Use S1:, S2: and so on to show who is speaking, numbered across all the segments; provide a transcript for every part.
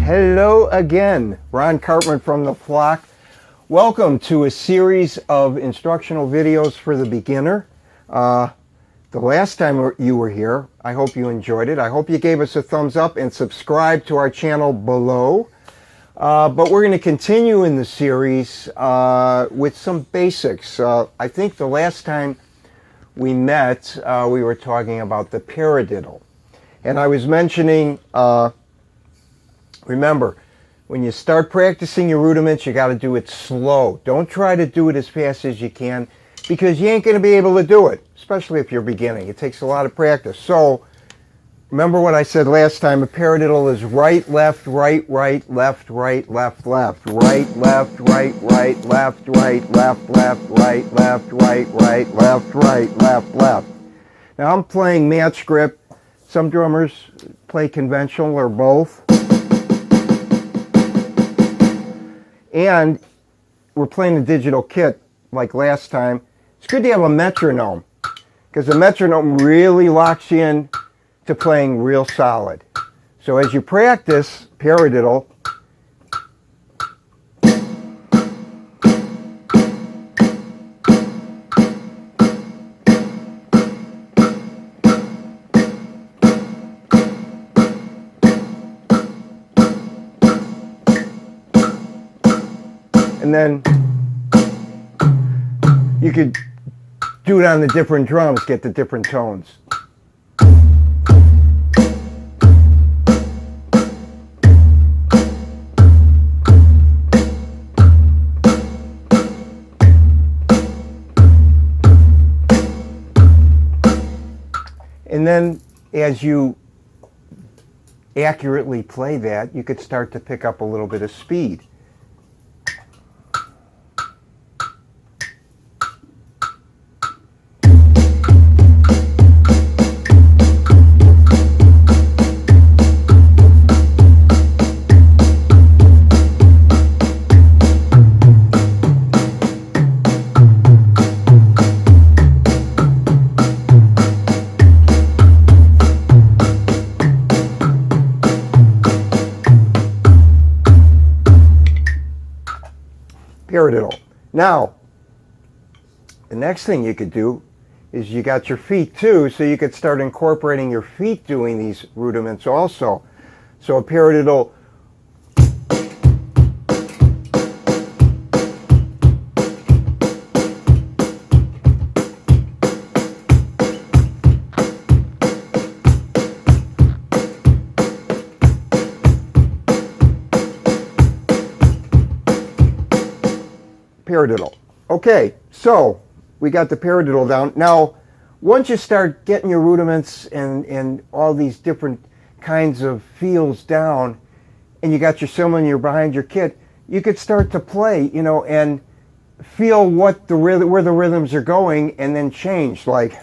S1: Hello again, Ron Karpman from the Flock. Welcome to a series of instructional videos for the beginner. The last time you were here, I hope you enjoyed it. I hope you gave us a thumbs up and subscribe to our channel below. But we're going to continue in the series with some basics. I think the last time we met, we were talking about the paradiddle. And I was mentioning, remember, when you start practicing your rudiments, you got to do it slow. Don't try to do it as fast as you can, because you ain't going to be able to do it, especially if you're beginning. It takes a lot of practice. So remember what I said last time, a paradiddle is right, left, right, right, left, right, left, left, right, left, right, right, left, right, left, left, right, left, right, right, left, right, left, left. Now I'm playing match grip. Some drummers play conventional or both. And we're playing a digital kit like last time. It's good to have a metronome, because the metronome really locks you in to playing real solid. So as you practice paradiddle, and then you could do it on the different drums, get the different tones. And then as you accurately play that, you could start to pick up a little bit of speed. Paradiddle. Now, the next thing you could do is you got your feet too, so you could start incorporating your feet doing these rudiments also. So a paradiddle, paradiddle. Okay, so we got the paradiddle down. Now, once you start getting your rudiments and all these different kinds of feels down, and you got your cymbal and you're behind your kit, you could start to play, you know, and feel what the where the rhythms are going, and then change, like.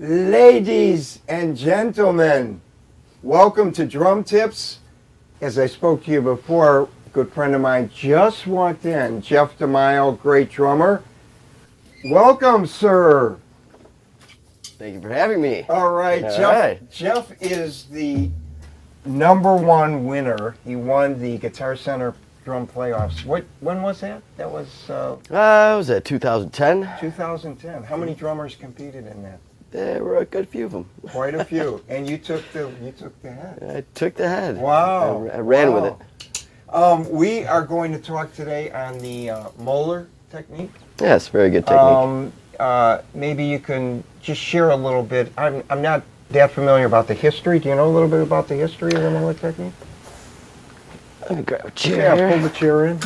S1: Ladies and gentlemen, welcome to Drum Tips. As I spoke to you before, a good friend of mine just walked in, Jeff Demao, great drummer. Welcome, sir.
S2: Thank you for having me.
S1: All right, Jeff is the #1 winner. He won the Guitar Center Drum Playoffs. When was that? That was...
S2: was that 2010?
S1: 2010. How many drummers competed in that?
S2: There were a good few of them.
S1: Quite a few. And you took the head.
S2: I took the head.
S1: Wow.
S2: I ran with it.
S1: We are going to talk today on the molar technique.
S2: Yes, very good technique.
S1: Maybe you can just share a little bit. I'm not that familiar about the history. Do you know a little bit about the history of the mullet technique?
S2: Let me grab a chair.
S1: Yeah, pull the chair in.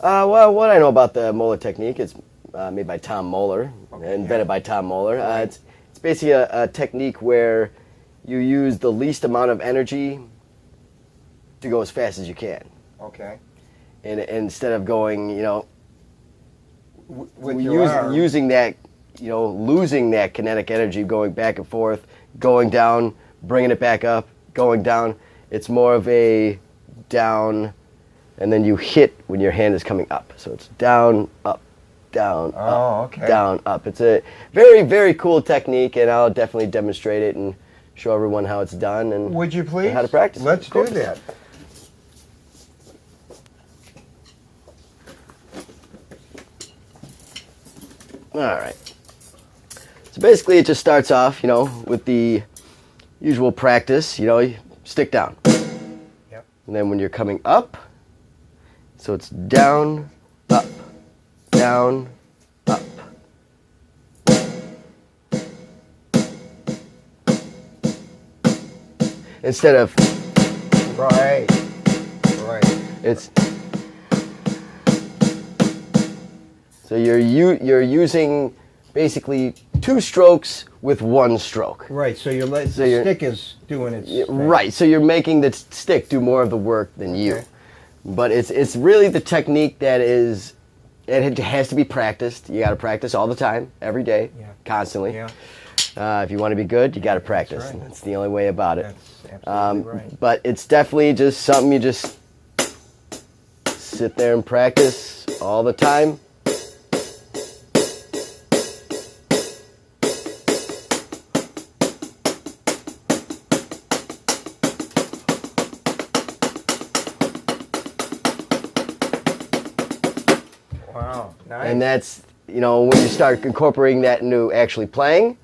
S2: Well, what I know about the mullet technique, it's made by Tom Moeller, invented by Tom Moeller. It's basically a technique where you use the least amount of energy to go as fast as you can.
S1: Okay.
S2: And instead of going,
S1: With your arm.
S2: using that, losing that kinetic energy, going back and forth, going down, bringing it back up, going down. It's more of a down, and then you hit when your hand is coming up. So it's down, up, down, up, down, up. It's a very, very cool technique, and I'll definitely demonstrate it and show everyone how it's done and
S1: Would you please?
S2: how to practice.
S1: Let's do that.
S2: All right. So basically, it just starts off, with the usual practice. You stick down.
S1: Yep.
S2: And then when you're coming up, so it's down, up, down, up. Instead of
S1: Right.
S2: it's so you're using basically two strokes with one stroke.
S1: Right. So the stick is doing its thing.
S2: Right. So you're making the stick do more of the work than you.
S1: Okay.
S2: But it's really the technique that is. It has to be practiced. You got to practice all the time, every day, constantly.
S1: Yeah.
S2: If you want to be good, you got to practice.
S1: right.
S2: And that's the only way about it.
S1: That's absolutely right.
S2: But it's definitely just something you just sit there and practice all the time.
S1: Wow. Nice.
S2: And that's, when you start incorporating that into actually playing.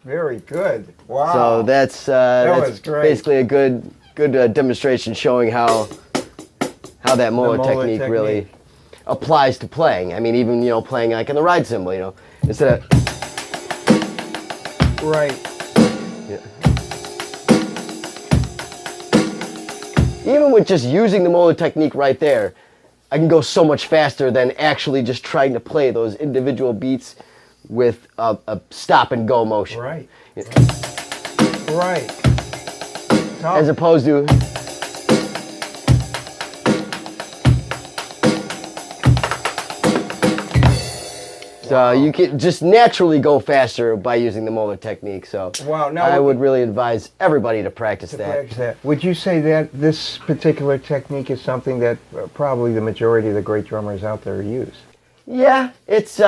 S1: Very good. Wow.
S2: So that's
S1: was great.
S2: basically a good demonstration showing how that mullet technique really applies to playing. I mean, even playing like in the ride cymbal, instead of
S1: Right.
S2: even with just using the mullet technique right there, I can go so much faster than actually just trying to play those individual beats with a stop and go motion.
S1: Right. Right.
S2: As opposed to so you can just naturally go faster by using the mullet technique. So
S1: Wow, now
S2: I would really advise everybody to practice that.
S1: Would you say that this particular technique is something that probably the majority of the great drummers out there use?
S2: Yeah, it's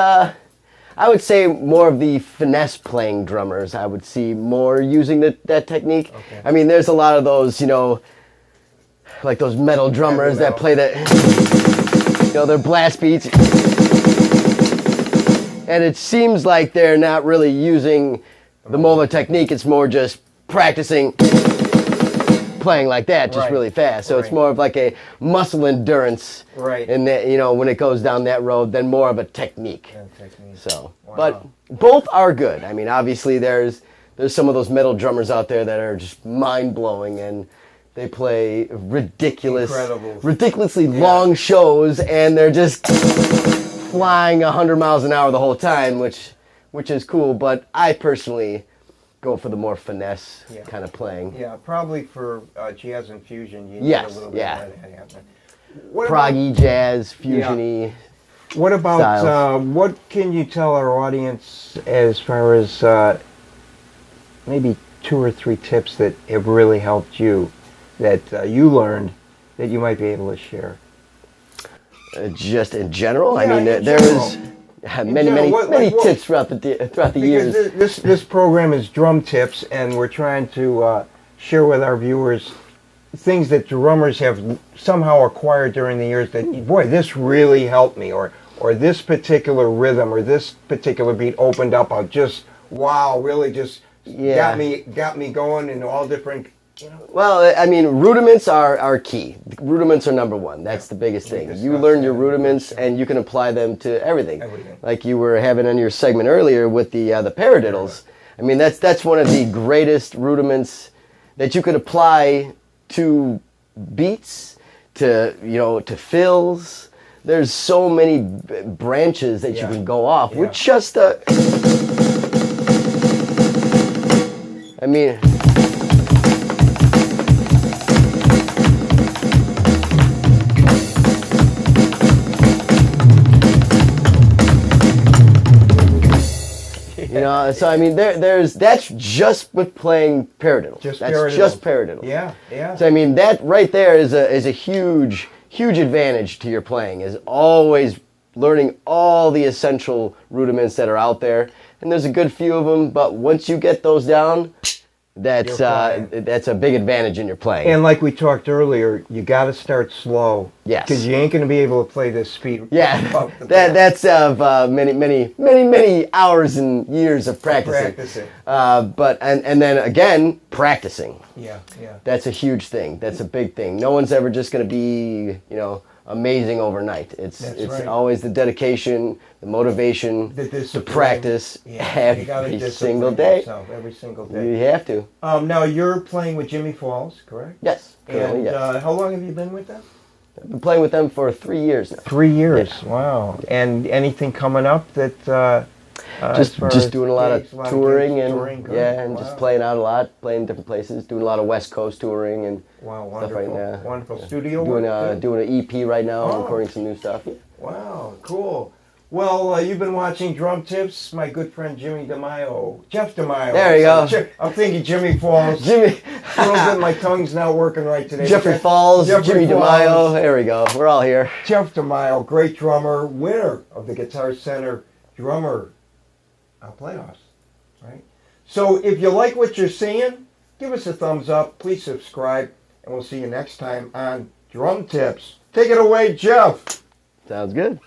S2: I would say more of the finesse playing drummers I would see more using that technique.
S1: Okay.
S2: I mean, there's a lot of those, like those metal drummers that play that, their blast beats. And it seems like they're not really using the mullet technique. It's more just practicing playing like that, just really fast. So it's more of like a muscle endurance.
S1: Right.
S2: And that, when it goes down that road, than more of a technique. So,
S1: Wow.
S2: but both are good. I mean, obviously there's some of those metal drummers out there that are just mind blowing, and they play ridiculously long shows, and they're just flying 100 miles an hour the whole time, which is cool. But I personally go for the more finesse kind of playing.
S1: Yeah, probably for jazz and fusion, you need a little bit of that happening.
S2: Proggy, jazz, fusiony.
S1: What about, what can you tell our audience as far as maybe 2 or 3 tips that have really helped you, that you learned, that you might be able to share?
S2: Just in general?
S1: Yeah,
S2: I mean,
S1: in
S2: there
S1: general.
S2: is, Many tips throughout the years.
S1: Because this program is Drum Tips, and we're trying to share with our viewers things that drummers have somehow acquired during the years that, boy, this really helped me, or this particular rhythm or this particular beat opened up. I'll just, wow, really just got me going in all different.
S2: Well, I mean, rudiments are key. Rudiments are number one. That's the biggest thing. You learn your rudiments, and you can apply them to everything. Like you were having on your segment earlier with the paradiddles. I mean, that's one of the greatest rudiments that you could apply to beats, to fills. There's so many branches that you can go off with just a. I mean. So I mean, that's just with playing paradiddle. Just paradiddle.
S1: Yeah.
S2: So I mean, that right there is a huge advantage to your playing. Is always learning all the essential rudiments that are out there, and there's a good few of them. But once you get those down, that's a big advantage in your playing.
S1: And like we talked earlier, you got to start slow.
S2: Yes.
S1: Because you ain't going to be able to play this speed.
S2: Yeah. That's many hours and years of practicing. But then again, practicing.
S1: Yeah.
S2: That's a huge thing. That's a big thing. No one's ever just going to be, amazing overnight. It's always the dedication, the motivation, to practice every single day.
S1: Every single day.
S2: You have to.
S1: Now you're playing with Jimmy Falls, correct?
S2: Yes.
S1: And how long have you been with them?
S2: I've been playing with them for 3 years now.
S1: 3 years.
S2: Yeah.
S1: Wow. And anything coming up that?
S2: Just doing a lot of touring just playing out a lot, playing different places, doing a lot of West Coast touring and stuff right now.
S1: Wonderful. Studio
S2: doing an EP right now, recording some new stuff. Yeah.
S1: Wow, cool. Well, you've been watching Drum Tips. My good friend Jeff Demao.
S2: There you go.
S1: I'm thinking Jimmy Falls. A little bit, my tongue's not working right today.
S2: Jimmy Falls. Demao. There we go. We're all here.
S1: Jeff Demao, great drummer, winner of the Guitar Center Drummer Playoffs. Right. So if you like what you're seeing, give us a thumbs up. Please subscribe, and we'll see you next time on Drum Tips. Take it away, Jeff.
S2: Sounds good.